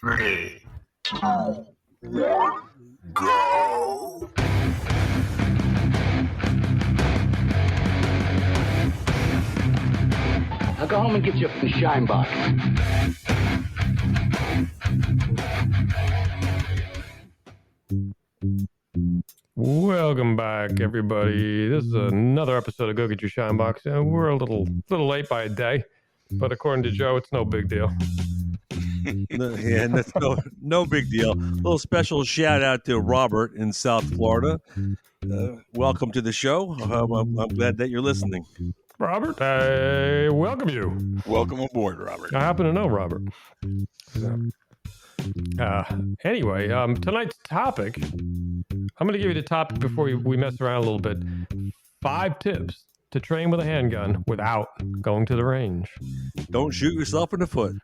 3, 2, 1, go! Now go home and get your shine box. Welcome back, everybody. This is another episode of Go Get Your Shine Box. We're a little late by a day, but according to Joe, it's no big deal. And that's no big deal. A little special shout out to Robert in South Florida. Welcome to the show. I'm glad that you're listening. Robert, I welcome you. Welcome aboard, Robert. I happen to know Robert. Anyway, tonight's topic, I'm going to give you the topic before we mess around a little bit. 5 tips to train with a handgun without going to the range. Don't shoot yourself in the foot.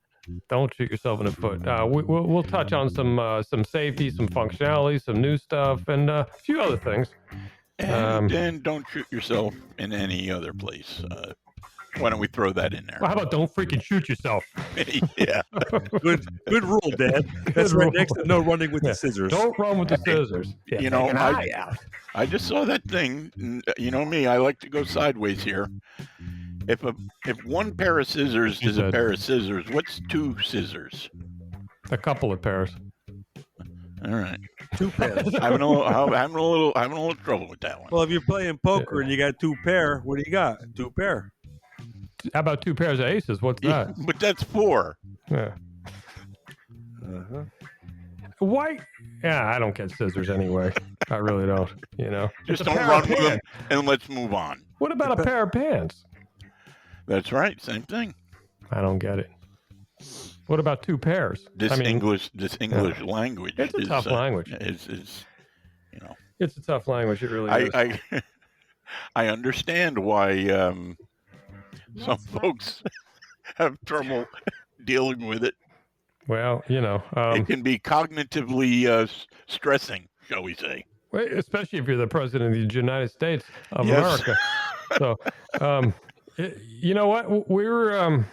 Don't shoot yourself in the foot. We'll touch on some safety, some functionality, some new stuff, and a few other things. And don't shoot yourself in any other place. Why don't we throw that in there? Well, how about don't freaking shoot yourself? Yeah. Good rule, Dad. That's right next to no running with the scissors. Don't run with the scissors. Yeah, you know, I just saw that thing. You know me, I like to go sideways here. If one pair of scissors is a pair of scissors, what's 2 scissors? A couple of pairs. All right. 2 pairs. having a little trouble with that one. Well, if you're playing poker and you got 2 pair, what do you got? 2 pair. How about 2 pairs of aces? What's that? But that's 4. Yeah. Uh-huh. Why? Yeah, I don't get scissors anyway. I really don't. You know, Just don't run with them, and let's move on. What about a pair of pants? That's right. Same thing. I don't get it. What about 2 pairs? This English language. It's a tough language. Is you know. It's a tough language. It really is. I understand why some folks have trouble dealing with it. Well, you know, it can be cognitively stressing, shall we say? Especially if you're the president of the United States of Yes. America. So, you know what? We were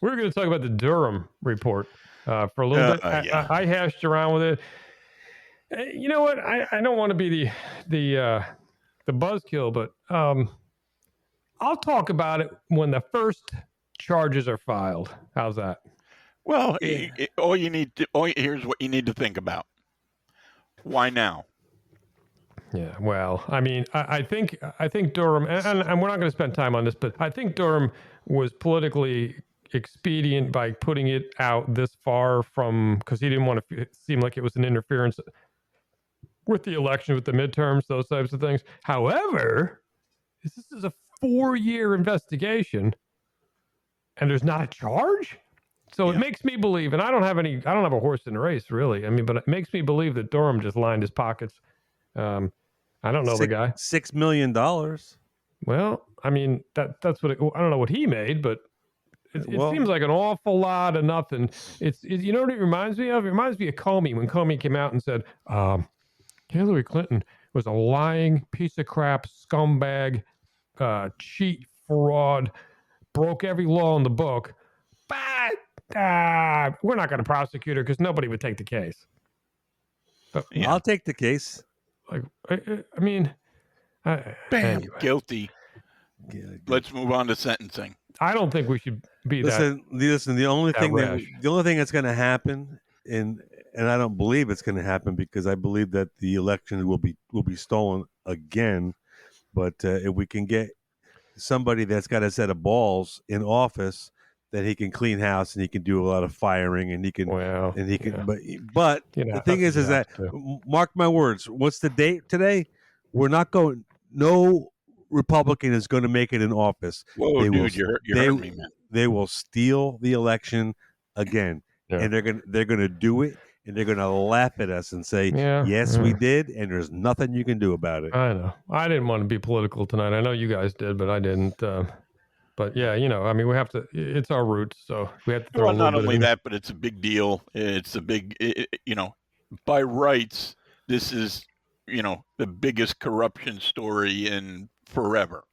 going to talk about the Durham report for a little bit. Yeah. I hashed around with it. You know what? I don't want to be the buzzkill, but I'll talk about it when the first charges are filed. How's that? Well, here's what you need to think about. Why now? Yeah, well, I mean, I think Durham, and we're not going to spend time on this, but I think Durham was politically expedient by putting it out this far because he didn't want to seem like it was an interference with the election, with the midterms, those types of things. However, this is a 4-year investigation, and there's not a charge. So it makes me believe, and I don't have a horse in the race, really. I mean, but it makes me believe that Durham just lined his pockets. I don't know the guy. $6 million. Well, I mean, that's what I don't know what he made, but it seems like an awful lot of nothing. You know what it reminds me of? It reminds me of Comey, when Comey came out and said, Hillary Clinton was a lying piece of crap, scumbag, cheat, fraud, broke every law in the book, but we're not going to prosecute her because nobody would take the case. But, I'll take the case. Like, I mean, Bam, anyway. Guilty. Let's move on to sentencing. I don't think we should be Listen, the only thing that's going to happen, and I don't believe it's going to happen because I believe that the election will be stolen again. But if we can get somebody that's got a set of balls in office, that he can clean house and he can do a lot of firing and he can but the thing is that mark my words, what's the date today? We're not going, no Republican is going to make it in office. Whoa, dude, you heard me, man. They will steal the election again. And they're going to do it, and they're going to laugh at us and say, we did, and there's nothing you can do about it. I know. I didn't want to be political tonight. I know you guys did, but I didn't. But yeah, you know, I mean, we have to. It's our roots, so we have to throw. Well, not only that, but it's a big deal. It's a big, you know, by rights, this is, you know, the biggest corruption story in forever.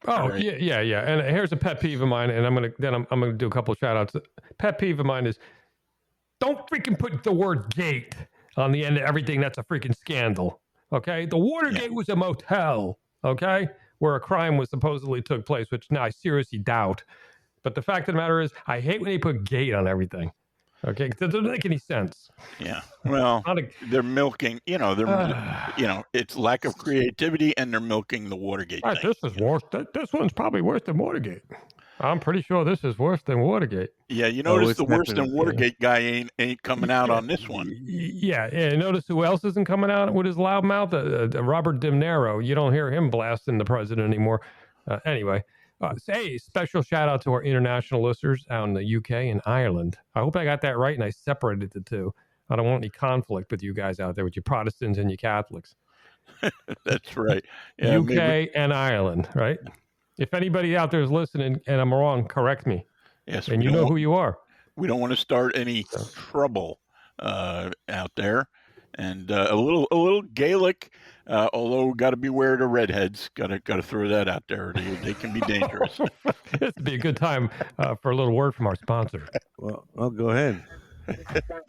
Oh, right? yeah. And here's a pet peeve of mine, and I'm gonna do a couple of shout outs. Pet peeve of mine is don't freaking put the word gate on the end of everything. That's a freaking scandal. Okay. The Watergate was a motel. Okay. Where a crime was supposedly took place, which now I seriously doubt. But the fact of the matter is, I hate when they put gate on everything. Okay. It doesn't make any sense. Yeah. Well, they're milking, it's lack of creativity and they're milking the Watergate thing. This is worse. This one's probably worse than Watergate. I'm pretty sure this is worse than Watergate. Yeah, you notice the worse than Watergate guy ain't coming out on this one. Yeah. Notice who else isn't coming out with his loud mouth? Robert De Niro. You don't hear him blasting the president anymore. Anyway, say special shout out to our international listeners out in the UK and Ireland. I hope I got that right and I separated the two. I don't want any conflict with you guys out there, with you Protestants and you Catholics. That's right. Yeah, UK and Ireland, right? If anybody out there is listening and I'm wrong, correct me. Yes, and you know who you are. We don't want to start any trouble out there. And a little Gaelic, although got to beware of the redheads. Got to throw that out there. They can be dangerous. This would be a good time for a little word from our sponsor. Well, I'll go ahead.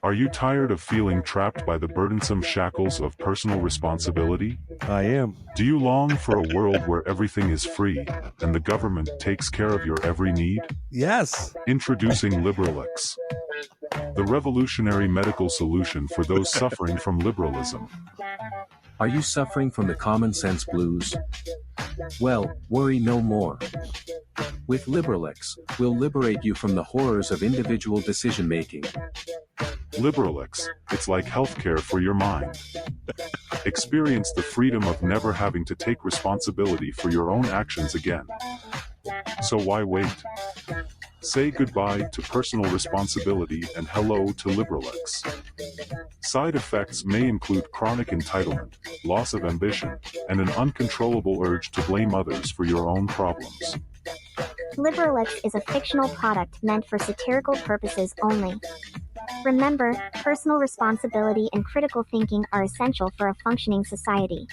Are you tired of feeling trapped by the burdensome shackles of personal responsibility? I am. Do you long for a world where everything is free and the government takes care of your every need? Yes. Introducing Liberalex, the revolutionary medical solution for those suffering from liberalism. Are you suffering from the common sense blues? Well, worry no more. With Liberalex, we'll liberate you from the horrors of individual decision-making. Liberalex, it's like healthcare for your mind. Experience the freedom of never having to take responsibility for your own actions again. So why wait? Say goodbye to personal responsibility and hello to Liberalex. Side effects may include chronic entitlement, loss of ambition, and an uncontrollable urge to blame others for your own problems. Liberalex is a fictional product meant for satirical purposes only. Remember, personal responsibility and critical thinking are essential for a functioning society.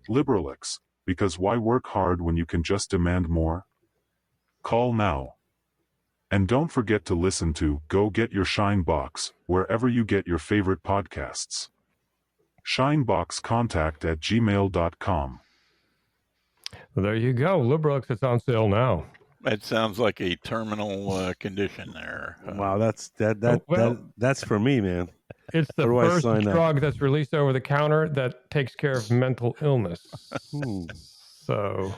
Liberalex, because why work hard when you can just demand more? Call now. And don't forget to listen to Go Get Your Shine Box wherever you get your favorite podcasts. Shineboxcontact@gmail.com. Well, there you go. Liberalex is on sale now. That sounds like a terminal condition there. Wow, that's for me, man. It's the first drug that's released over the counter that takes care of mental illness. So,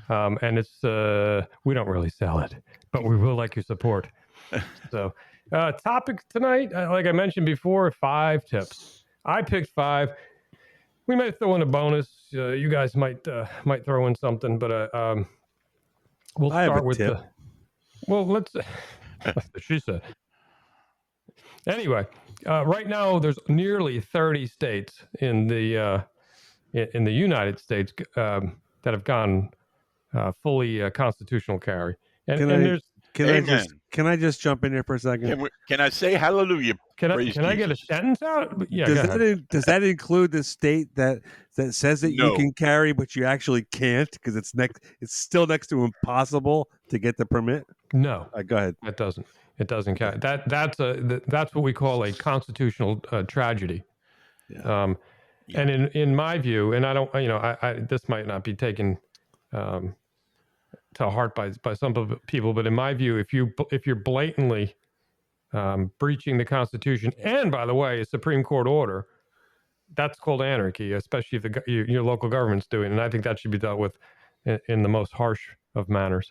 and it's we don't really sell it, but we will like your support. So, topic tonight, like I mentioned before, 5 tips. I picked 5. We might throw in a bonus. You guys might throw in something, but we'll start with tip. let's. She said. Anyway, right now there's nearly 30 states in the United States that have gone fully constitutional carry, Can I just jump in here for a second? Can I say hallelujah? Can I get a sentence out? Yeah. Does that include the state that says that you can carry, but you actually can't because it's still next to impossible to get the permit? No. Go ahead. It doesn't. It doesn't count. That's what we call a constitutional tragedy. Yeah. And in my view, and I don't, this might not be taken to heart by some people, but in my view, if you're blatantly breaching the Constitution, and by the way, a Supreme Court order, that's called anarchy, especially if your local government's doing it. And I think that should be dealt with in the most harsh of manners.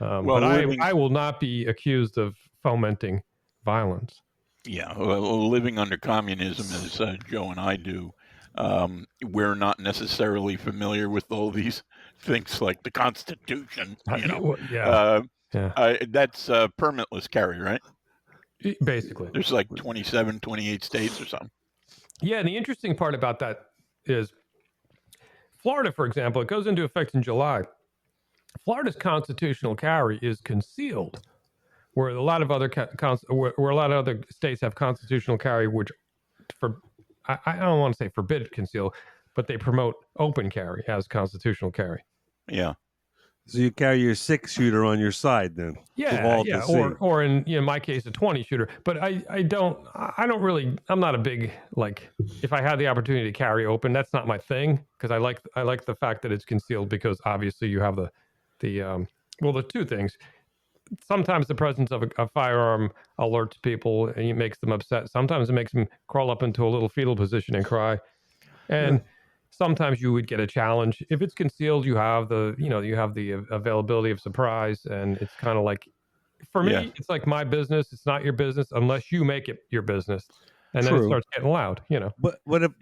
But I will not be accused of fomenting violence. Yeah, well, living under communism, as Joe and I do, we're not necessarily familiar with all these things like the Constitution. That's permitless carry, right? Basically. There's like 27, 28 states or something. Yeah, and the interesting part about that is Florida, for example, it goes into effect in July. Florida's constitutional carry is concealed, where a lot of other states have constitutional carry, which I don't want to say forbid conceal, but they promote open carry as constitutional carry. Yeah. So you carry your 6-shooter on your side then? Yeah, to or see. or in my case a 20 shooter. But I don't really, I'm not a big, like, if I had the opportunity to carry open, that's not my thing, because I like the fact that it's concealed, because obviously you have the well, the two things. Sometimes the presence of a firearm alerts people and it makes them upset. Sometimes it makes them crawl up into a little fetal position and cry. And sometimes you would get a challenge. If it's concealed, you have the availability of surprise, and it's kind of like, for me, it's like my business. It's not your business unless you make it your business, and then it starts getting loud. But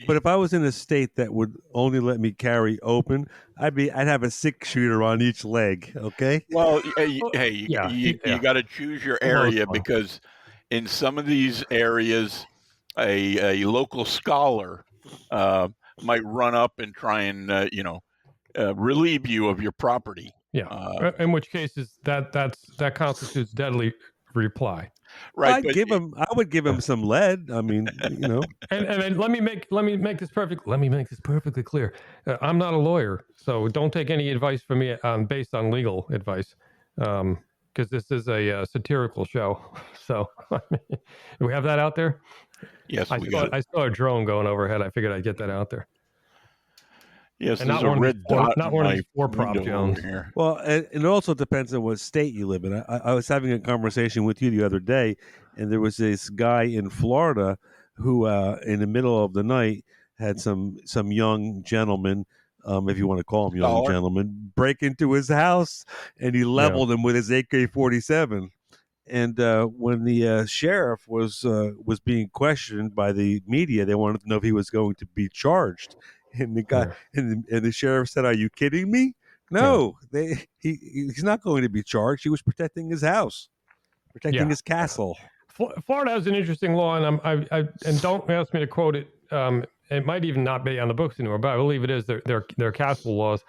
if I was in a state that would only let me carry open, I'd have a 6-shooter on each leg. Okay. Well, Yeah, you got to choose your area, because in some of these areas, a local scholar might run up and try and relieve you of your property. Yeah. In which cases that constitutes deadly reply. Right. I would give him some lead. I mean, And let me make this perfectly clear. I'm not a lawyer, so don't take any advice from me based on legal advice, because this is a satirical show. So do we have that out there? Yes, I saw a drone going overhead. I figured I'd get that out there. Yes, and there's a red dot not in one of my these four-prop window Jones. over here. Well, and it also depends on what state you live in. I was having a conversation with you the other day, and there was this guy in Florida who, in the middle of the night, had some young gentleman, if you want to call him young gentleman, break into his house, and he leveled him with his AK-47. And when the sheriff was being questioned by the media, they wanted to know if he was going to be charged. And the guy and the sheriff said, "Are you kidding me? No, he's not going to be charged. He was protecting his house, protecting his castle." Florida has an interesting law, and and don't ask me to quote it. It might even not be on the books anymore, but I believe it is. Their castle laws,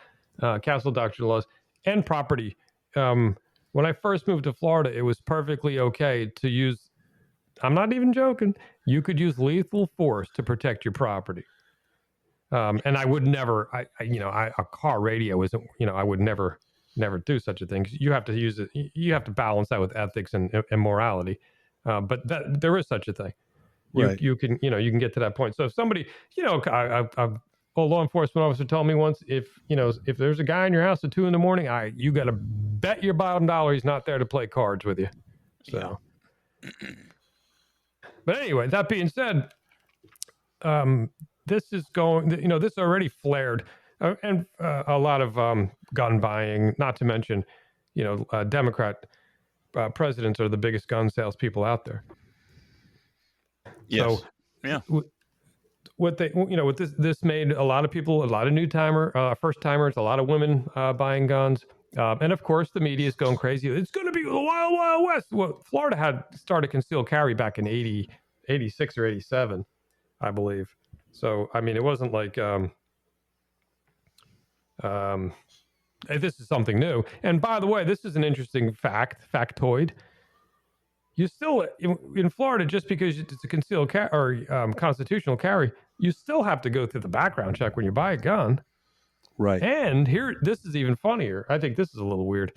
castle doctrine laws, and property. When I first moved to Florida, it was perfectly okay to use. I'm not even joking. You could use lethal force to protect your property. And I would never, a car radio isn't, I would never do such a thing. You have to use it. You have to balance that with ethics and morality. But there is such a thing. You can get to that point. So if somebody, a law enforcement officer told me once, if there's a guy in your house at 2 a.m, you got to bet your bottom dollar he's not there to play cards with you. So, but anyway, that being said, this is going, this already flared, and a lot of gun buying, not to mention, Democrat presidents are the biggest gun salespeople out there. Yes. So, what they, what this made a lot of people, a lot of first timers, a lot of women buying guns. And of course, the media is going crazy. It's going to be the wild, wild west. Well, Florida had started concealed carry back in 86 or 87, I believe. So, I mean, it wasn't like this is something new. And by the way, this is an interesting factoid. You still, in Florida, just because it's a concealed constitutional carry, you still have to go through the background check when you buy a gun. Right. And this is even funnier. I think this is a little weird.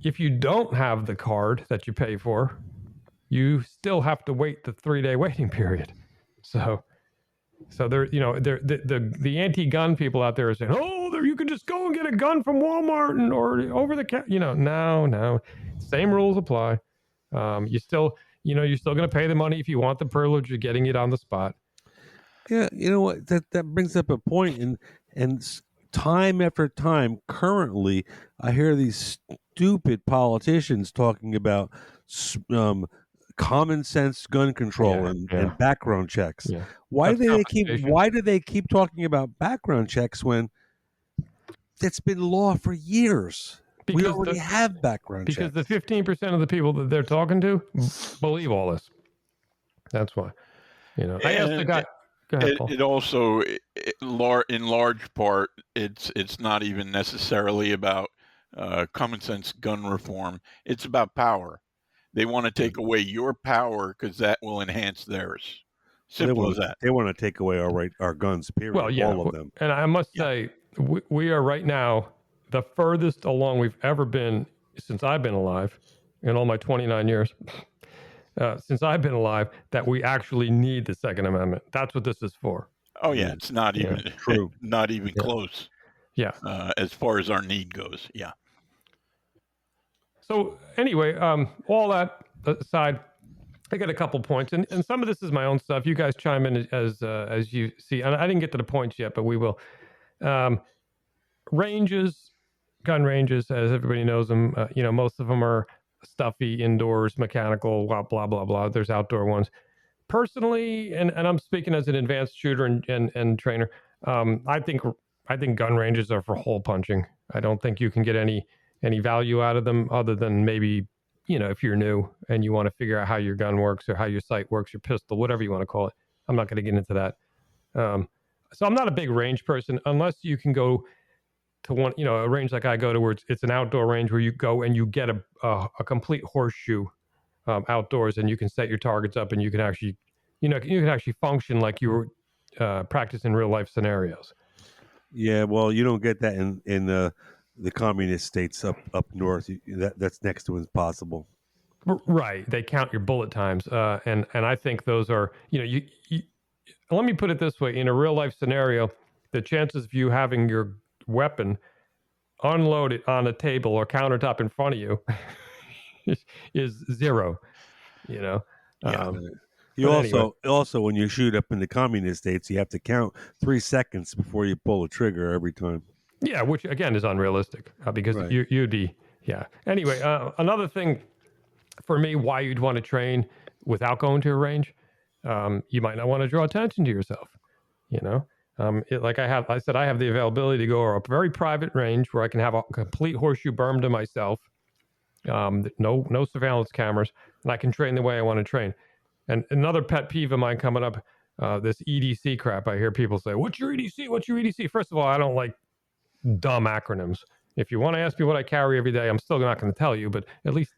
If you don't have the card that you pay for, you still have to wait the 3-day waiting period. So they're, the anti-gun people out there are saying, you can just go and get a gun from Walmart or over the no, same rules apply. You're still going to pay the money if you want the privilege of getting it on the spot. Yeah, you know what? That brings up a point, and time after time, currently, I hear these stupid politicians talking about common sense gun control and background checks. Yeah. Why do they keep talking about background checks when it's been law for years? Because we already have background checks. Because the 15% of the people that they're talking to believe all this. That's why. I asked the guy. Go ahead, Paul. It also, in large part, it's not even necessarily about common sense gun reform. It's about power. They want to take away your power because that will enhance theirs. Simple as that. They want to take away our guns, period. Well, yeah, all of them. And I must say, we are right now the furthest along we've ever been since I've been alive, in all my 29 years, since I've been alive, that we actually need the Second Amendment. That's what this is for. Oh yeah, it's not even true. not even close. Yeah. As far as our need goes, yeah. So anyway, all that aside, I got a couple points, and some of this is my own stuff. You guys chime in as you see. And I didn't get to the points yet, but we will. Ranges, gun ranges, as everybody knows them. Most of them are stuffy, indoors, mechanical, blah blah blah blah. There's outdoor ones. Personally, and I'm speaking as an advanced shooter and trainer, I think gun ranges are for hole punching. I don't think you can get any value out of them other than maybe, if you're new and you want to figure out how your gun works or how your sight works, your pistol, whatever you want to call it. I'm not going to get into that. So I'm not a big range person unless you can go to one, a range like I go to where it's an outdoor range where you go and you get a complete horseshoe outdoors, and you can set your targets up and you can actually, you can actually function like you were practicing real life scenarios. Yeah, well, you don't get that in the communist states up north. That's next to impossible. Right. They count your bullet times, and I think those are, you. Let me put it this way: in a real life scenario, the chances of you having your weapon unloaded on a table or countertop in front of you is zero. Yeah. You also when you shoot up in the communist states, you have to count 3 seconds before you pull the trigger every time. Yeah, which again is unrealistic because Right. you'd be Anyway, another thing for me, why you'd want to train without going to a range, you might not want to draw attention to yourself. Like I have the availability to go to a very private range where I can have a complete horseshoe berm to myself, no surveillance cameras, and I can train the way I want to train. And another pet peeve of mine coming up, this EDC crap. I hear people say, "What's your EDC? What's your EDC?" First of all, I don't like dumb acronyms. If you want to ask me what I carry every day, I'm still not going to tell you, but at least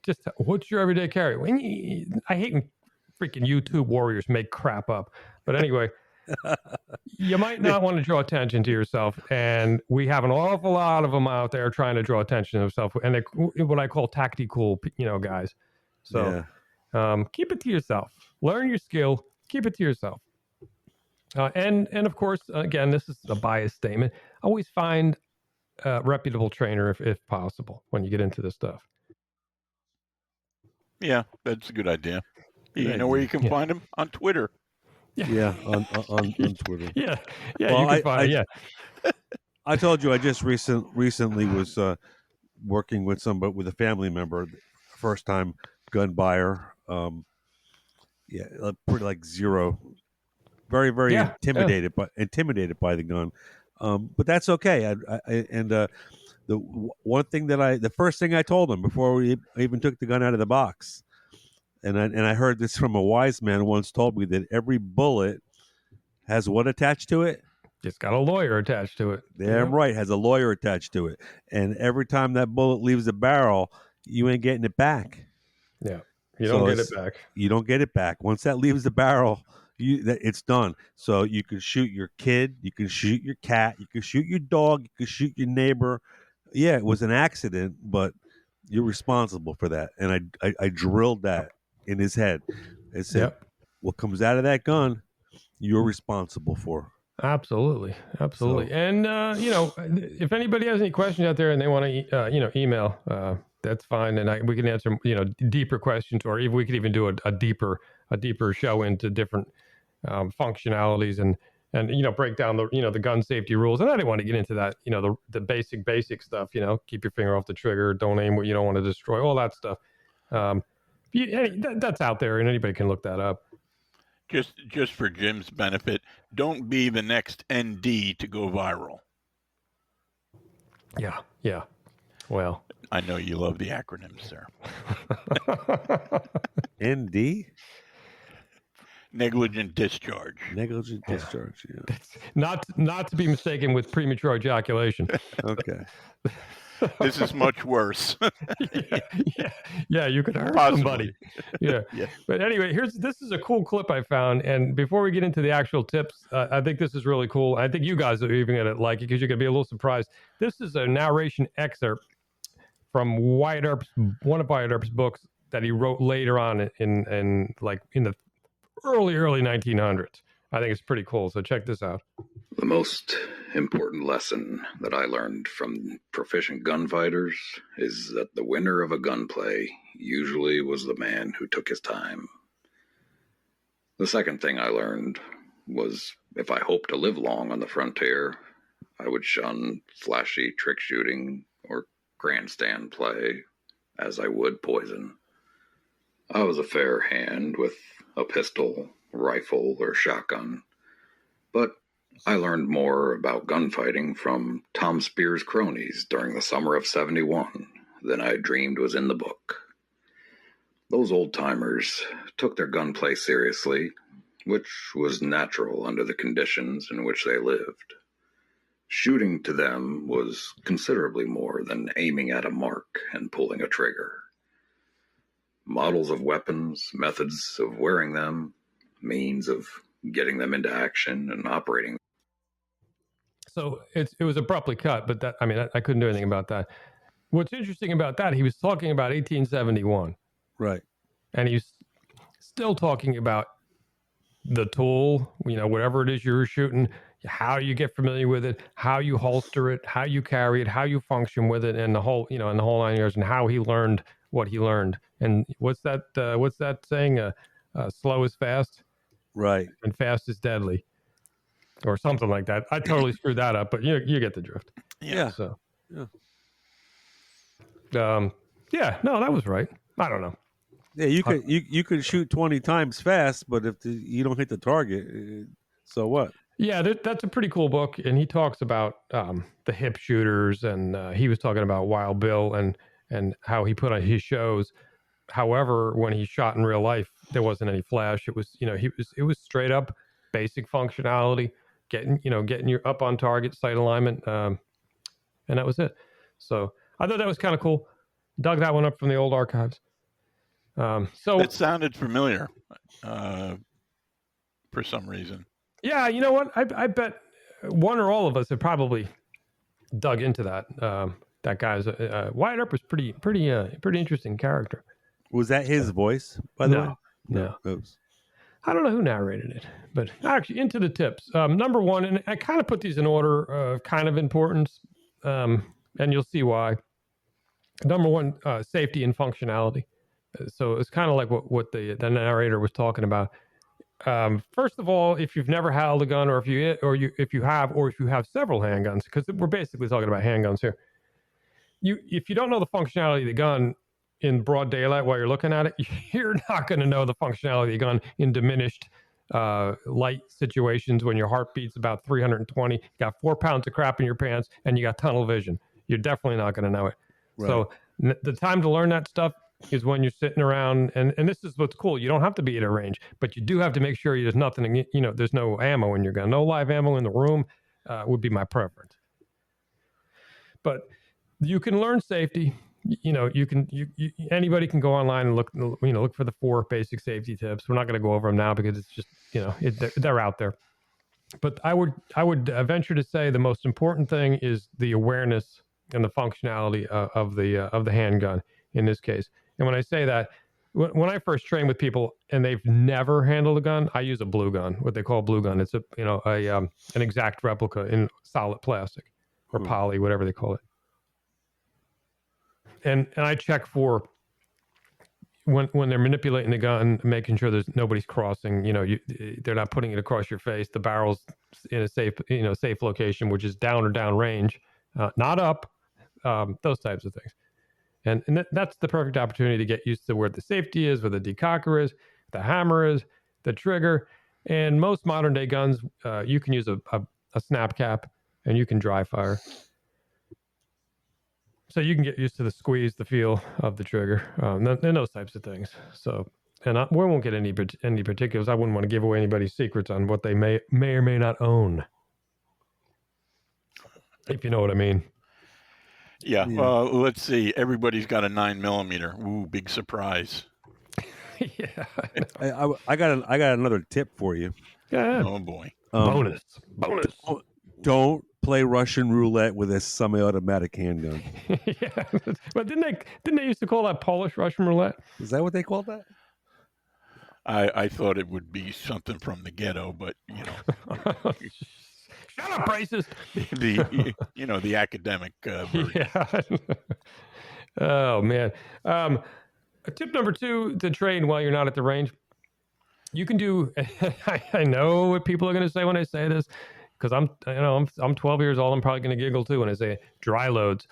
just what's your everyday carry? I hate when freaking YouTube warriors make crap up. But anyway, you might not want to draw attention to yourself. And we have an awful lot of them out there trying to draw attention to themselves. And they're what I call tactical, guys. So keep it to yourself. Learn your skill. Keep it to yourself. And of course, again, this is a biased statement. Always find a reputable trainer if possible when you get into this stuff. Yeah, that's a good idea. You know where you can find them? On Twitter. Yeah, on Twitter. Yeah, Well, you can find it. Yeah. I told you I just recently was working with with a family member, first time gun buyer. Pretty like zero, very very intimidated by the gun, but that's okay. The first thing I told him before we even took the gun out of the box, and I heard this from a wise man who once told me that every bullet has what attached to it? It's got a lawyer attached to it. Damn right, has a lawyer attached to it. And every time that bullet leaves the barrel, you ain't getting it back. Yeah, you don't get it back. You don't get it back. Once that leaves the barrel, it's done. So you can shoot your kid, you can shoot your cat, you can shoot your dog, you can shoot your neighbor. Yeah, it was an accident, but you're responsible for that. And I drilled that in his head. I said, what comes out of that gun, you're responsible for. Absolutely. So, and if anybody has any questions out there and they want to email, that's fine, and we can answer deeper questions, or even we could even do a deeper show into different functionalities and break down the gun safety rules. And I didn't want to get into that, the basic stuff. Keep your finger off the trigger, don't aim what you don't want to destroy, all that stuff. That's out there, and anybody can look that up. Just for Jim's benefit, don't be the next ND to go viral. Yeah. Well, I know you love the acronyms, sir. ND? Negligent discharge. Negligent discharge, yeah. Not to be mistaken with premature ejaculation. Okay. This is much worse. yeah, you could hurt Possibly. somebody. Yeah. But anyway, this is a cool clip I found. And before we get into the actual tips, I think this is really cool. I think you guys are even going to like it because you're going to be a little surprised. This is a narration excerpt from one of Wyatt Earp's books that he wrote later on in the early 1900s. I think it's pretty cool. So check this out. The most important lesson that I learned from proficient gunfighters is that the winner of a gunplay usually was the man who took his time. The second thing I learned was if I hoped to live long on the frontier, I would shun flashy trick shooting or grandstand play as I would poison. I was a fair hand with a pistol, rifle, or shotgun, but I learned more about gunfighting from Tom Spear's cronies during the summer of '71 than I dreamed was in the book. Those old-timers took their gunplay seriously, which was natural under the conditions in which they lived. Shooting to them was considerably more than aiming at a mark and pulling a trigger. Models of weapons, methods of wearing them, means of getting them into action and operating. So it was abruptly cut, but I couldn't do anything about that. What's interesting about that, he was talking about 1871. Right. And he's still talking about the tool, whatever it is you're shooting, how you get familiar with it, how you holster it, how you carry it, how you function with it, and the whole 9 years, and how he learned what he learned. And what's that saying? Slow is fast, right? And fast is deadly, or something like that. I totally screwed that up, but you get the drift. Yeah. So, no, that was right. I don't know. Yeah, you could shoot 20 times fast, but if you don't hit the target, so what? Yeah, that's a pretty cool book, and he talks about the hip shooters, and he was talking about Wild Bill and how he put on his shows. However, when he shot in real life, there wasn't any flash. It was it was straight up basic functionality, getting you up on target, sight alignment, and that was it. So I thought that was kind of cool. Dug that one up from the old archives. So it sounded familiar for some reason. Yeah, you know what? I bet one or all of us have probably dug into that. That guy's Wyatt Earp was pretty interesting character. Was that his voice, by the way? No. I don't know who narrated it, but actually into the tips. Number one, and I kind of put these in order of kind of importance, and you'll see why. Number one, safety and functionality. So it's kind of like what the narrator was talking about. First of all, if you've never held a gun, or if you have several handguns, because we're basically talking about handguns here. If you don't know the functionality of the gun in broad daylight while you're looking at it, you're not going to know the functionality of the gun in diminished light situations when your heart beats about 320, you got 4 pounds of crap in your pants, and you got tunnel vision. You're definitely not going to know it. Right. So the time to learn that stuff is when you're sitting around, and this is what's cool. You don't have to be at a range, but you do have to make sure there's nothing, there's no ammo in your gun. No live ammo in the room would be my preference. But you can learn safety. Anybody can go online and look for the 4 basic safety tips. We're not going to go over them now because it's just, they're out there. But I would venture to say the most important thing is the awareness and the functionality of the handgun in this case. And when I say that, when I first train with people and they've never handled a gun, I use a blue gun, what they call a blue gun. It's an exact replica in solid plastic or poly, whatever they call it. And I check for when they're manipulating the gun, making sure there's nobody's crossing. They're not putting it across your face. The barrel's in a safe location, which is down or down range, not up. Those types of things. And that's the perfect opportunity to get used to where the safety is, where the decocker is, the hammer is, the trigger. And most modern day guns, you can use a snap cap and you can dry fire. So you can get used to the squeeze, the feel of the trigger, and those types of things. So, we won't get any particulars. I wouldn't want to give away anybody's secrets on what they may or may not own, if you know what I mean. Yeah. Well, let's see. Everybody's got a 9mm. Ooh, big surprise. Yeah. I got another tip for you. Go ahead. Oh boy. Bonus. Don't play Russian roulette with a semi-automatic handgun. Yeah. But didn't they used to call that Polish Russian roulette? Is that what they call that? I thought it would be something from the ghetto, but Shut up, racist. the academic version. Yeah. Oh man. Tip number 2 to train while you're not at the range. You can do. I know what people are going to say when I say this, because I'm 12 years old. I'm probably going to giggle too when I say dry loads.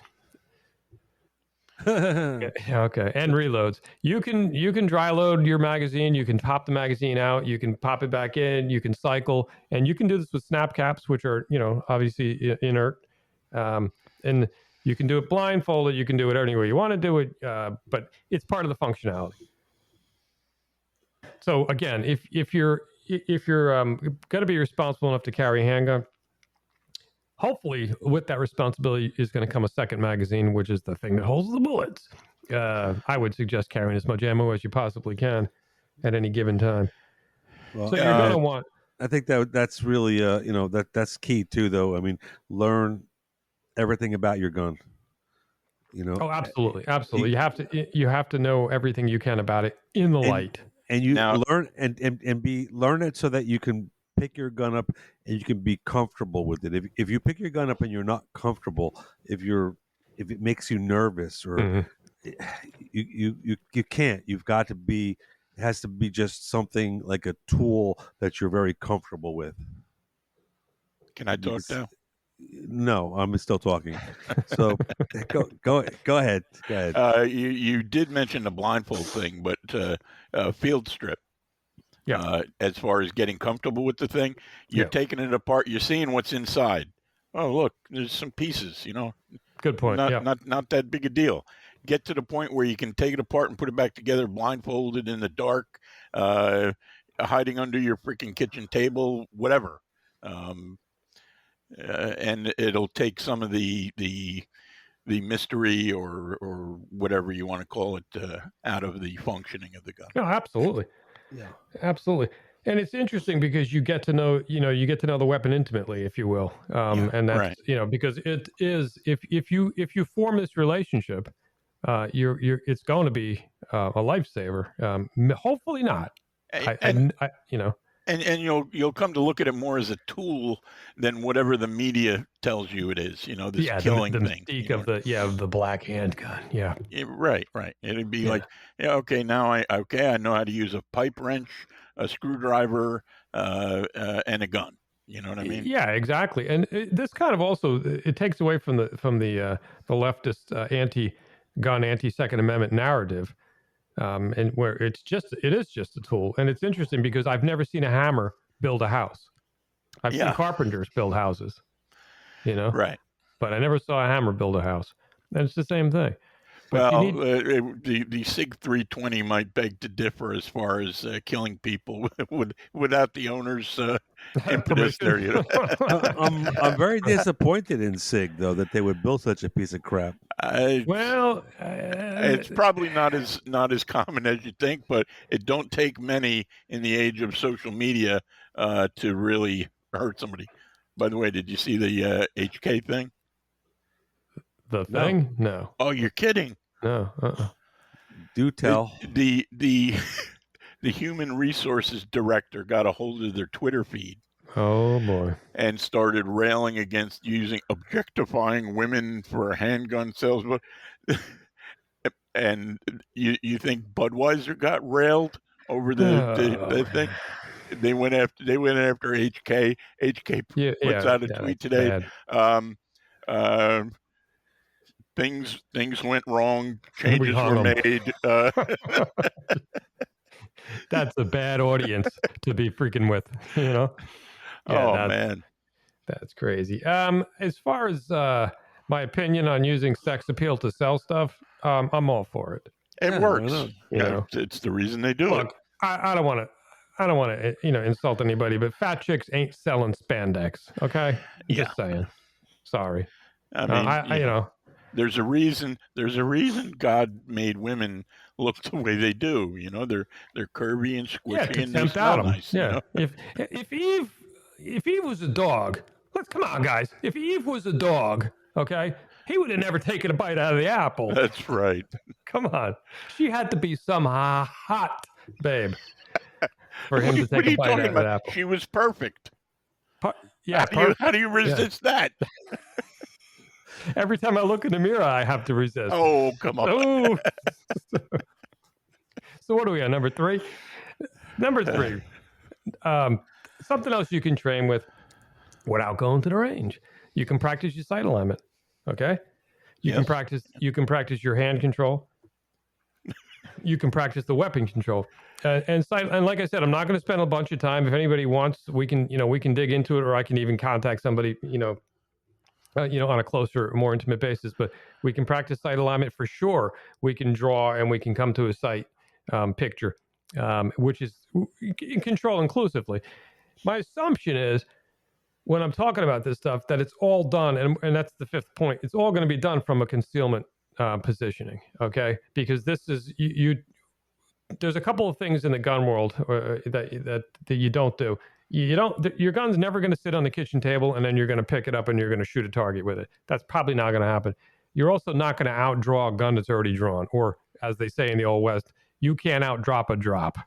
Okay, and reloads. You can dry load your magazine. You can pop the magazine out. You can pop it back in. You can cycle, and you can do this with snap caps, which are obviously inert. And you can do it blindfolded. You can do it any way you want to do it, but it's part of the functionality. So again, if you're going to be responsible enough to carry a handgun, hopefully with that responsibility is going to come a second magazine, which is the thing that holds the bullets. I would suggest carrying as much ammo as you possibly can at any given time. Well, so you're going to want. I think that's really that's key too, though. I mean, learn everything about your gun. Oh, absolutely. You have to know everything you can about it in the light. And you learn learn it so that you can pick your gun up and you can be comfortable with it. If you pick your gun up and you're not comfortable, if it makes you nervous or you can't. You've got to be. It has to be just something like a tool that you're very comfortable with. Can I talk now? No, I'm still talking. So go ahead. Go ahead. You did mention the blindfold thing, but field strip. Yeah. As far as getting comfortable with the thing, you're taking it apart. You're seeing what's inside. Oh, look, there's some pieces. Good point. Not that big a deal. Get to the point where you can take it apart and put it back together, blindfolded in the dark, hiding under your freaking kitchen table, whatever. And it'll take some of the mystery or whatever you want to call it out of the functioning of the gun. No, absolutely. Yeah, absolutely. And it's interesting because you get to know the weapon intimately, if you will. And that's right. Because it is if you form this relationship, it's going to be a lifesaver. Hopefully not. And you'll come to look at it more as a tool than whatever the media tells you it is. This killing the thing. Mystique of the black handgun. Yeah. Right. It'd be like, okay, now I know how to use a pipe wrench, a screwdriver, and a gun. You know what I mean? Yeah, exactly. And this kind of also it takes away from the leftist anti-gun, anti-Second Amendment narrative. And where it is just a tool. And it's interesting because I've never seen a hammer build a house. I've seen carpenters build houses, Right. But I never saw a hammer build a house. And it's the same thing. But the SIG 320 might beg to differ as far as killing people without the owner's impetus there. I'm very disappointed in SIG though that they would build such a piece of crap. It's probably not as common as you think, but it don't take many in the age of social media to really hurt somebody. By the way, did you see the HK thing? The thing? No. Oh, you're kidding. No. Do tell. The human resources director got a hold of their Twitter feed. Oh boy. And started railing against objectifying women for handgun sales. And you think Budweiser got railed over the thing? They went after HK. HK puts out a tweet today. Things went wrong. Changes were made. That's a bad audience to be freaking with, man, that's crazy. As far as my opinion on using sex appeal to sell stuff, I'm all for it. It works. It's the reason they do it. I don't want to, insult anybody, but fat chicks ain't selling spandex. Okay, just saying. Sorry. I mean, There's a reason. There's a reason God made women look the way they do. You know, they're curvy and squishy and they tempt smell Adam. nice. Yeah. You know? If Eve was a dog, come on, guys. If Eve was a dog, okay, he would have never taken a bite out of the apple. That's right. Come on, she had to be some hot babe for him to take a bite out of the apple. She was perfect. Yeah. How do you resist that? Every time I look in the mirror, I have to resist. Oh, come on. Oh. So what are we on? Number 3? Number 3. Something else you can train with without going to the range. You can practice your sight alignment. Okay. You can practice your hand control. You can practice the weapon control. And like I said, I'm not going to spend a bunch of time. If anybody wants, we can dig into it, or I can even contact somebody, on a closer, more intimate basis. But we can practice sight alignment for sure. We can draw and we can come to a sight picture, which is control inclusively. My assumption is, when I'm talking about this stuff, that it's all done, and that's the 5th point. It's all going to be done from a concealment positioning, okay? Because this is there's a couple of things in the gun world that you don't do. Your gun's never going to sit on the kitchen table and then you're going to pick it up and you're going to shoot a target with it. That's probably not going to happen. You're also not going to outdraw a gun that's already drawn, or as they say in the Old West, you can't outdrop a drop.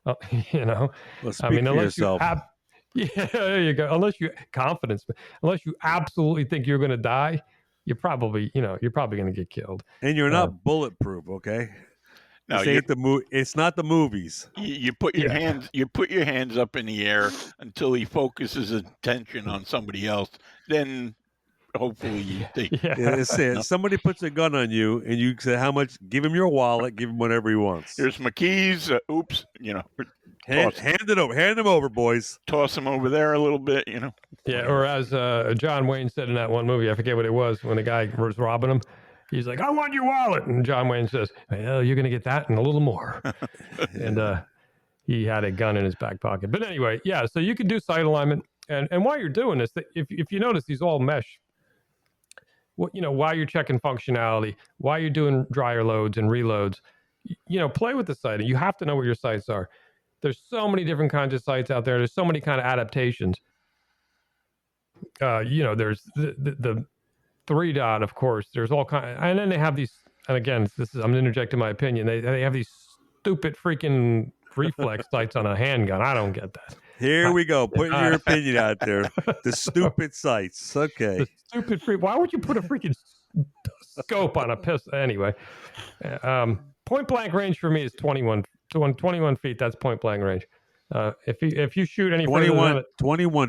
Well, speak for yourself. Yeah, there you go. Unless you absolutely think you're going to die, you're probably going to get killed. And you're not bulletproof, okay? No, it's not the movies. You put your hands. You put your hands up in the air until he focuses attention on somebody else. Then, hopefully, you take. Somebody puts a gun on you, and you say, "How much?" Give him your wallet. Give him whatever he wants. Here's my keys. Oops. Hand it over. Hand them over, boys. Toss them over there a little bit. Yeah, or as John Wayne said in that one movie, I forget what it was, when the guy was robbing him. He's like, "I want your wallet," and John Wayne says, "Well, you're going to get that and a little more." And he had a gun in his back pocket. But anyway, yeah. So you can do sight alignment, and while you're doing this, if you notice, these all mesh. While you're checking functionality, while you're doing dryer loads and reloads, play with the sight. You have to know what your sights are. There's so many different kinds of sights out there. There's so many kind of adaptations. There's the 3-dot, of course. There's all kind, and then they have these. And again, I'm interjecting my opinion. They have these stupid freaking reflex sights on a handgun. I don't get that. Here we go, putting your opinion out there. The stupid sights. Okay. The stupid why would you put a freaking scope on a pistol? Anyway, point blank range for me is 21 feet. That's point blank range. If you shoot any 21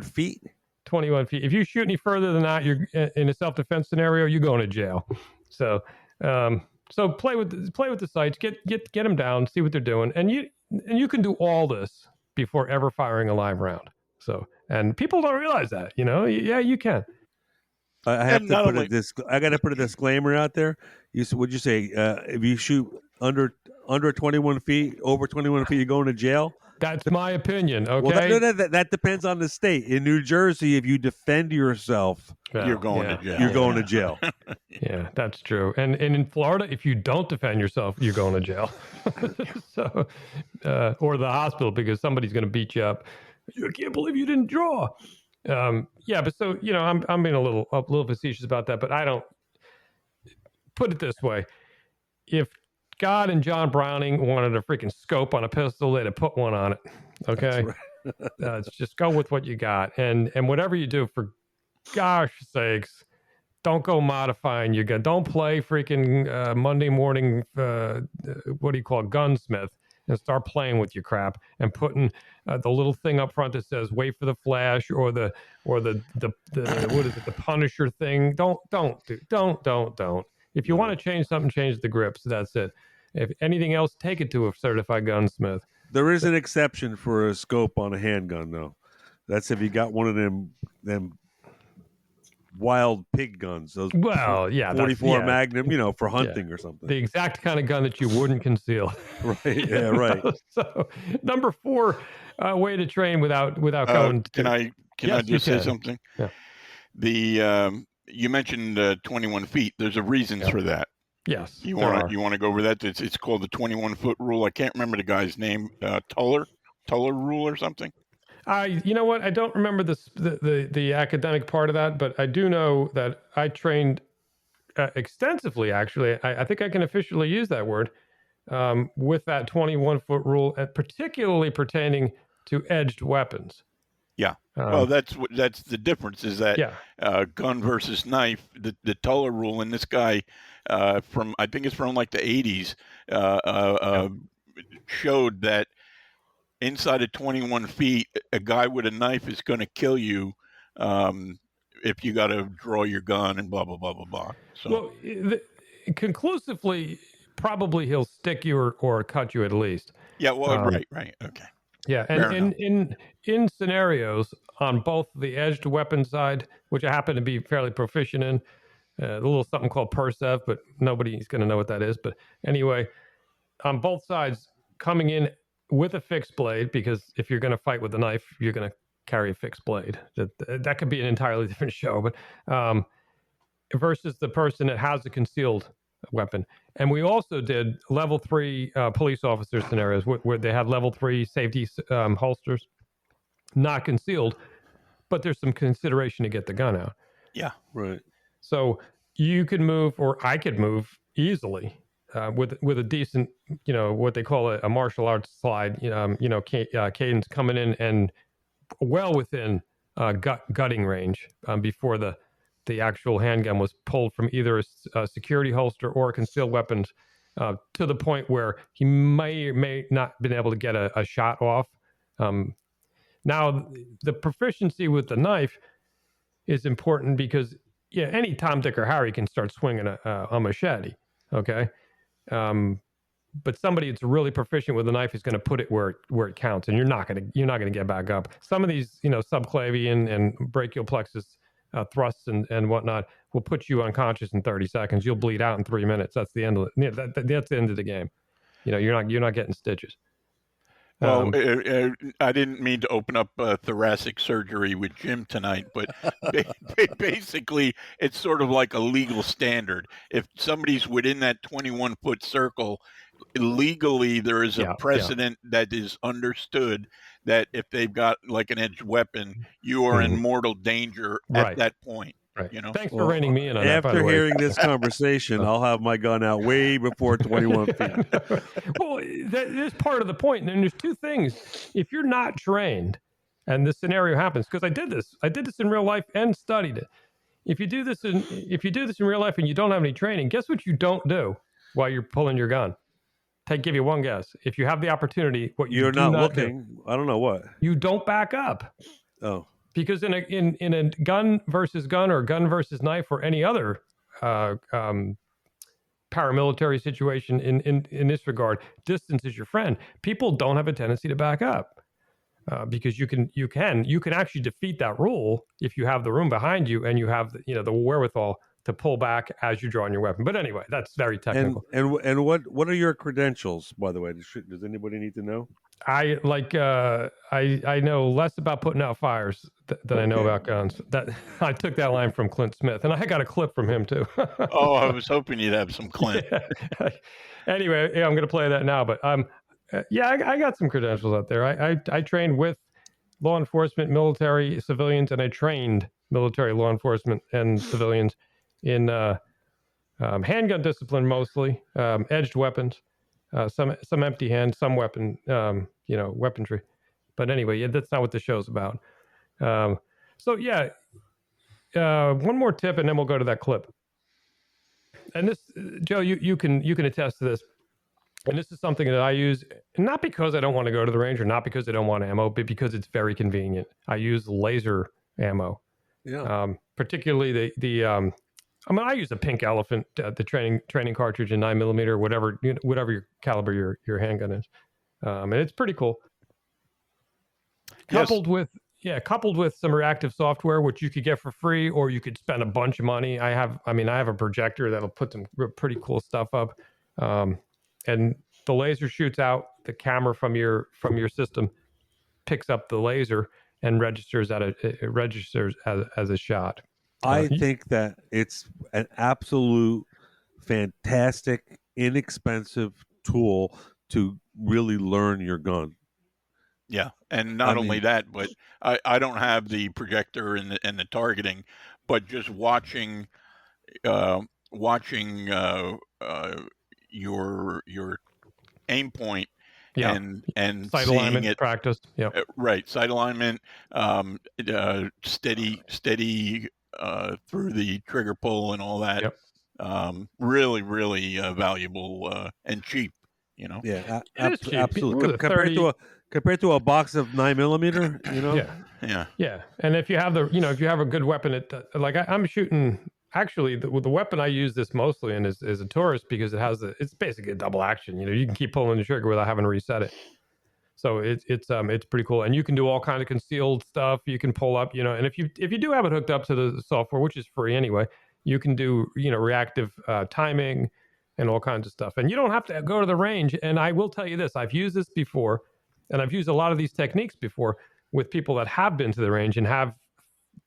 feet. 21 feet. If you shoot any further than that, you're in a self-defense scenario. You're going to jail. So play with the sights. Get them down. See what they're doing, and you can do all this before ever firing a live round. So, and people don't realize that. Yeah, you can. I have to put I got to put a disclaimer out there. Would you say if you shoot under 21 feet, over 21 feet, you're going to jail? That's my opinion. Okay. Well, that depends on the state. In New Jersey, if you defend yourself, you're going to jail. You're going to jail. Yeah, that's true. And in Florida, if you don't defend yourself, you're going to jail. So, or the hospital, because somebody's going to beat you up. I can't believe you didn't draw. But so I'm being a little facetious about that, but I don't. Put it this way: if God and John Browning wanted a freaking scope on a pistol, they'd have put one on it. Okay, right. Just go with what you got, and whatever you do, for gosh sakes, don't go modifying your gun. Don't play freaking Monday morning. What do you call it? Gunsmith, and start playing with your crap and putting the little thing up front that says "Wait for the flash" or the what is it? The Punisher thing. Don't. If you want to change something, change the grips. That's it. If anything else, take it to a certified gunsmith. There is an exception for a scope on a handgun, though. That's if you got one of them wild pig guns. Those 44 Magnum, for hunting or something. The exact kind of gun that you wouldn't conceal. Right. Yeah. Right. So, number 4 way to train without going. Can I just say something? Yeah. you mentioned 21 feet. There's a reasons for that. Yes. You want to go over that? It's called the 21-foot rule. I can't remember the guy's name. Tuller rule or something. You know what? I don't remember the academic part of that, but I do know that I trained extensively. Actually, I think I can officially use that word with that 21-foot rule, particularly pertaining to edged weapons. Yeah. Well, that's the difference is that gun versus knife. The Tuller rule, and this guy from I think it's from like the 80s showed that inside of 21 feet, a guy with a knife is going to kill you if you got to draw your gun and blah blah blah blah blah. So, well, conclusively, probably he'll stick you or cut you at least. Yeah. Well, right. Okay. Yeah, and in scenarios on both the edged weapon side, which I happen to be fairly proficient in, a little something called Persev, but nobody's going to know what that is. But anyway, on both sides, coming in with a fixed blade, because if you're going to fight with a knife, you're going to carry a fixed blade. That could be an entirely different show, but versus the person that has a concealed weapon. And we also did level 3 police officer scenarios where they had level 3 safety holsters, not concealed, but there's some consideration to get the gun out. Yeah, right. So you could move, or I could move easily with a decent, what they call a martial arts slide. Cadence coming in and well within gutting range before the actual handgun was pulled from either a security holster or a concealed weapons to the point where he may or may not been able to get a shot off. Now, the proficiency with the knife is important because any Tom, Dick, or Harry can start swinging a machete, okay? But somebody that's really proficient with a knife is going to put it where it counts, and you're not going to get back up. Some of these, subclavian and brachial plexus thrusts and whatnot will put you unconscious in 30 seconds. You'll bleed out in 3 minutes. That's the end of it. That's the end of the game. You're not getting stitches. Well, I didn't mean to open up thoracic surgery with Jim tonight, but basically it's sort of like a legal standard. If somebody's within that 21-foot circle, legally there is a precedent that is understood that if they've got like an edged weapon, you are in mortal danger at that point. Right. Thanks for reining me in on that, by the way. After hearing this conversation, I'll have my gun out way before 21 feet. Well, that is part of the point. And there's two things. If you're not trained and this scenario happens, because I did this in real life and studied it. If you do this in real life and you don't have any training, guess what you don't do while you're pulling your gun? Give you one guess. If you have the opportunity, what you're not looking, I don't know what. You don't back up. Oh. Because in a gun versus gun or gun versus knife or any other paramilitary situation in this regard, distance is your friend. People don't have a tendency to back up because you can actually defeat that rule if you have the room behind you and you have the wherewithal to pull back as you draw on your weapon. But anyway, that's very technical. And what are your credentials, by the way? Does anybody need to know? I know less about putting out fires than I know about guns. That I took that line from Clint Smith, and I got a clip from him too. Oh, I was hoping you'd have some Clint. Yeah. Anyway, I'm going to play that now. But I got some credentials out there. I trained with law enforcement, military, civilians, and I trained military, law enforcement, and civilians in handgun discipline, mostly edged weapons. Some empty hand, some weapon, weaponry. But anyway, that's not what the show's about. One more tip, and then we'll go to that clip. And this, Joe, you can attest to this. And this is something that I use, not because I don't want to go to the range or not because I don't want ammo, but because it's very convenient. I use laser ammo. Yeah. Particularly I use a Pink Elephant, the training cartridge in 9mm, whatever your caliber your handgun is, and it's pretty cool. Coupled with some reactive software, which you could get for free, or you could spend a bunch of money. I have a projector that'll put some pretty cool stuff up, and the laser shoots out. The camera from your system picks up the laser and registers as a shot. I think that it's an absolute fantastic, inexpensive tool to really learn your gun. Yeah, and not only that, but I don't have the projector and the targeting, but just watching watching your aim point and sight seeing alignment it practice. Yeah, right, sight alignment, steady through the trigger pull and all that. Yep. Really, really valuable and cheap. You know. Yeah, it is cheap. absolutely. Compared to a box of 9mm, you know. Yeah. And if you have if you have a good weapon, I'm shooting. Actually, the weapon I use this mostly in is a tourist because it's basically a double action. You can keep pulling the trigger without having to reset it. So it's pretty cool, and you can do all kind of concealed stuff. You can pull up, and if you do have it hooked up to the software, which is free anyway, you can do reactive timing and all kinds of stuff. And you don't have to go to the range. And I will tell you this: I've used this before, and I've used a lot of these techniques before with people that have been to the range and have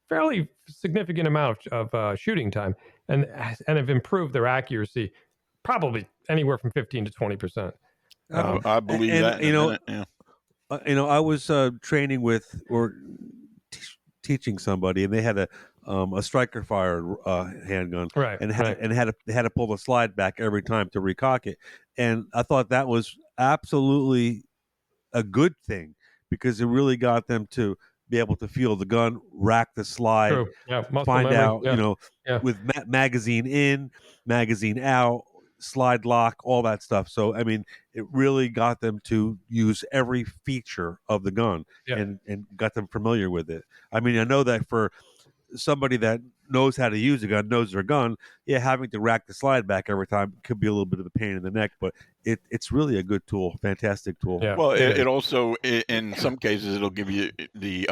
fairly significant amount of shooting time, and have improved their accuracy, probably anywhere from 15 to 20%. I believe that. I was training with or teaching somebody, and they had a striker fired handgun, right? And had to pull the slide back every time to recock it, and I thought that was absolutely a good thing because it really got them to be able to feel the gun, rack the slide, True. Yeah, find memory. out, with magazine in, magazine out, slide lock, all that stuff. So, I mean, it really got them to use every feature of the gun and got them familiar with it. I mean, I know that for somebody that knows how to use a gun, knows their gun, having to rack the slide back every time could be a little bit of a pain in the neck, but it's really a good tool, fantastic tool. Yeah. Well, it also, in some cases, it'll give you the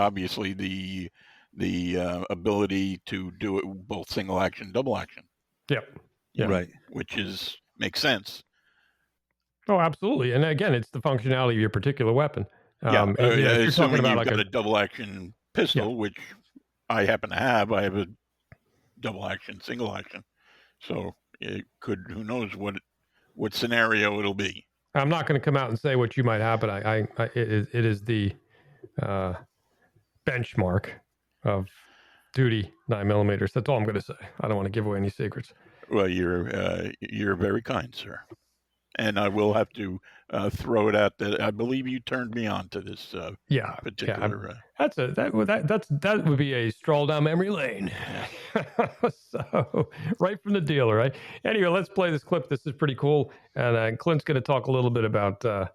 ability to do it both single action, double action. Yep. Yeah. Right. Which makes sense. Oh, absolutely. And again, it's the functionality of your particular weapon. Assuming you're talking about you've got a double action pistol, which I happen to have. I have a double action, single action. So it could, who knows what scenario it'll be. I'm not going to come out and say what you might have, but it is the benchmark of duty 9mm. That's all I'm going to say. I don't want to give away any secrets. Well, you're very kind, sir. And I will have to throw it out that I believe you turned me on to this particular. That would be a stroll down memory lane. So right from the dealer, right? Anyway, let's play this clip. This is pretty cool, and Clint's going to talk a little bit about the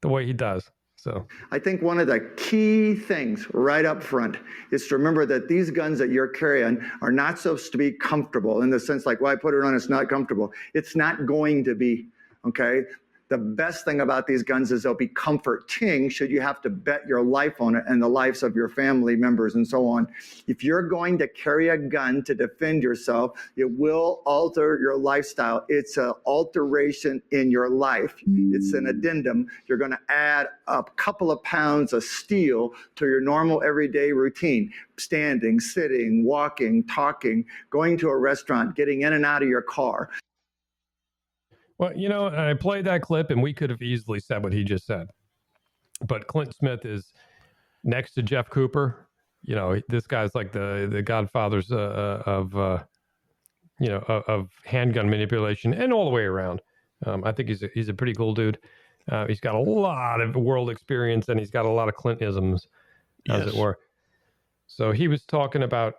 way he does. So I think one of the key things right up front is to remember that these guns that you're carrying are not supposed to be comfortable in the sense like, well, I put it on, it's not comfortable. It's not going to be. Okay. The best thing about these guns is they'll be comforting should you have to bet your life on it and the lives of your family members and so on. If you're going to carry a gun to defend yourself, it will alter your lifestyle. It's an alteration in your life. It's an addendum. You're going to add a couple of pounds of steel to your normal everyday routine. Standing, sitting, walking, talking, going to a restaurant, getting in and out of your car. Well, I played that clip, and we could have easily said what he just said. But Clint Smith is next to Jeff Cooper. This guy's like the godfathers of handgun manipulation and all the way around. I think he's a pretty cool dude. He's got a lot of world experience, and he's got a lot of Clintisms, as it were. So he was talking about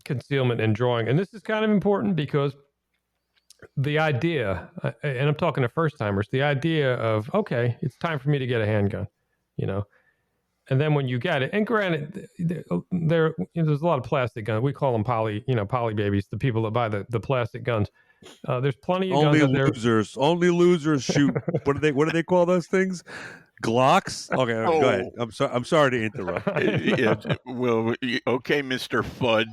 concealment and drawing, and this is kind of important because the idea, and I'm talking to first timers, the idea of, okay, it's time for me to get a handgun, and then when you get it, and granted, there's a lot of plastic guns. We call them poly babies, the people that buy the plastic guns. There's plenty of guns out there. Only losers shoot. What do they call those things? Glocks? Okay, go ahead. I'm sorry to interrupt. Well, okay, Mr. Fudd.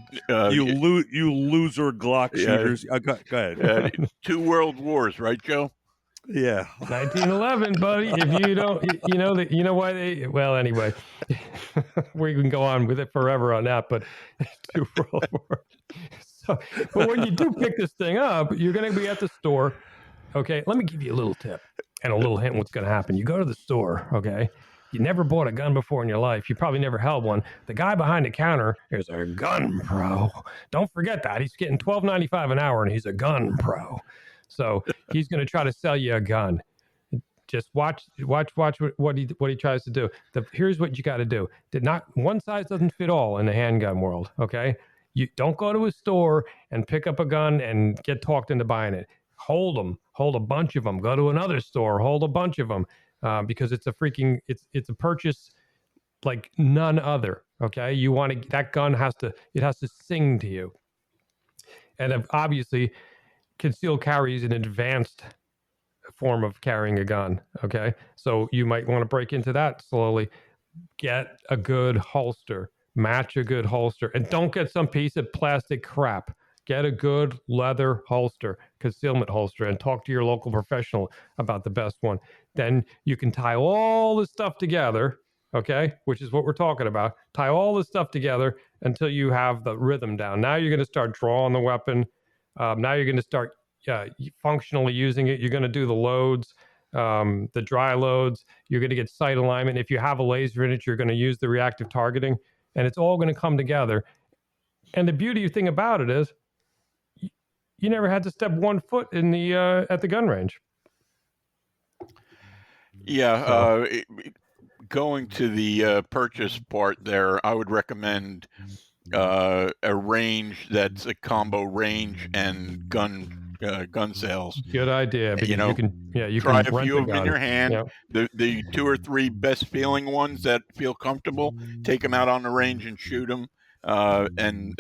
You loser Glock shooters. Go ahead. 2 world wars, right, Joe? Yeah. 1911, buddy. If you don't, you know why they. Well, anyway, we can go on with it forever on that. But two World War. So, but when you do pick this thing up, you're going to be at the store. Okay, let me give you a little tip and a little hint. What's going to happen? You go to the store. Okay. You never bought a gun before in your life. You probably never held one. The guy behind the counter is a gun pro. Don't forget that. He's getting $12.95 an hour, and he's a gun pro. So he's going to try to sell you a gun. Just watch what he tries to do. Here's what you got to do. One size doesn't fit all in the handgun world. Okay, you don't go to a store and pick up a gun and get talked into buying it. Hold a bunch of them. Go to another store, hold a bunch of them, because it's a purchase like none other. Okay, that gun has to sing to you, and obviously. Concealed carry is an advanced form of carrying a gun. Okay. So you might want to break into that slowly. Get a good holster, match a good holster, and don't get some piece of plastic crap. Get a good leather holster, concealment holster, and talk to your local professional about the best one. Then you can tie all this stuff together. Okay. Which is what we're talking about. Tie all this stuff together until you have the rhythm down. Now you're going to start drawing the weapon. Now you're going to start functionally using it. You're going to do the loads, the dry loads. You're going to get sight alignment. If you have a laser in it, you're going to use the reactive targeting, and it's all going to come together. And the beauty thing about it is, you never had to step 1 foot in the at the gun range. Yeah, going to the purchase part there, I would recommend a range that's a combo range and gun sales. Good idea. Because you try can a few of them in your hand. Yep. The 2 or 3 best feeling ones that feel comfortable, take them out on the range and shoot them, and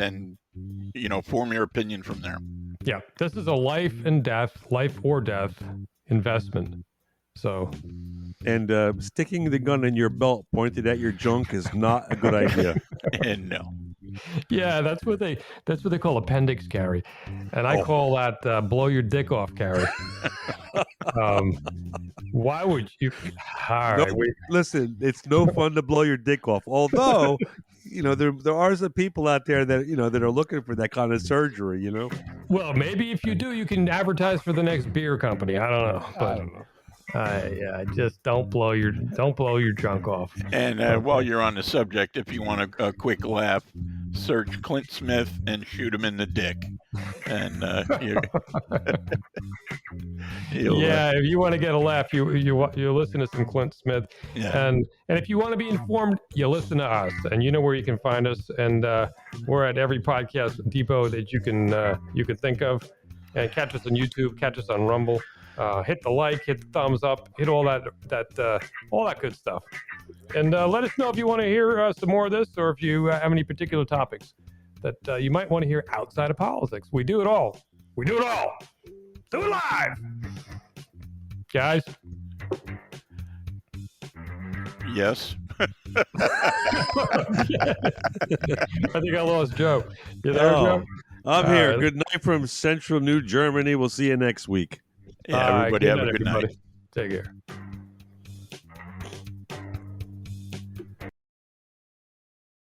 form your opinion from there. Yeah, this is a life or death investment. So. And sticking the gun in your belt pointed at your junk is not a good idea. And no. Yeah, that's what they call appendix carry, and I call that blow your dick off carry. Why would you? Listen, it's no fun to blow your dick off. Although, there are some people out there that that are looking for that kind of surgery. Well, maybe if you do, you can advertise for the next beer company. I don't know, but. Just don't blow your junk off. And while you're on the subject, if you want a quick laugh, search Clint Smith and shoot him in the dick. And if you want to get a laugh, you listen to some Clint Smith. Yeah. And if you want to be informed, you listen to us. And you know where you can find us. And we're at every podcast depot that you can think of. And catch us on YouTube, catch us on Rumble. Hit the like, hit the thumbs up, hit all that good stuff, and let us know if you want to hear some more of this, or if you have any particular topics that you might want to hear outside of politics. We do it all. Do it live, guys. Yes. I think I lost Joe. You there, Joe? I'm here. Good night from Central New Germany. We'll see you next week. Yeah, everybody have a good night. Take care.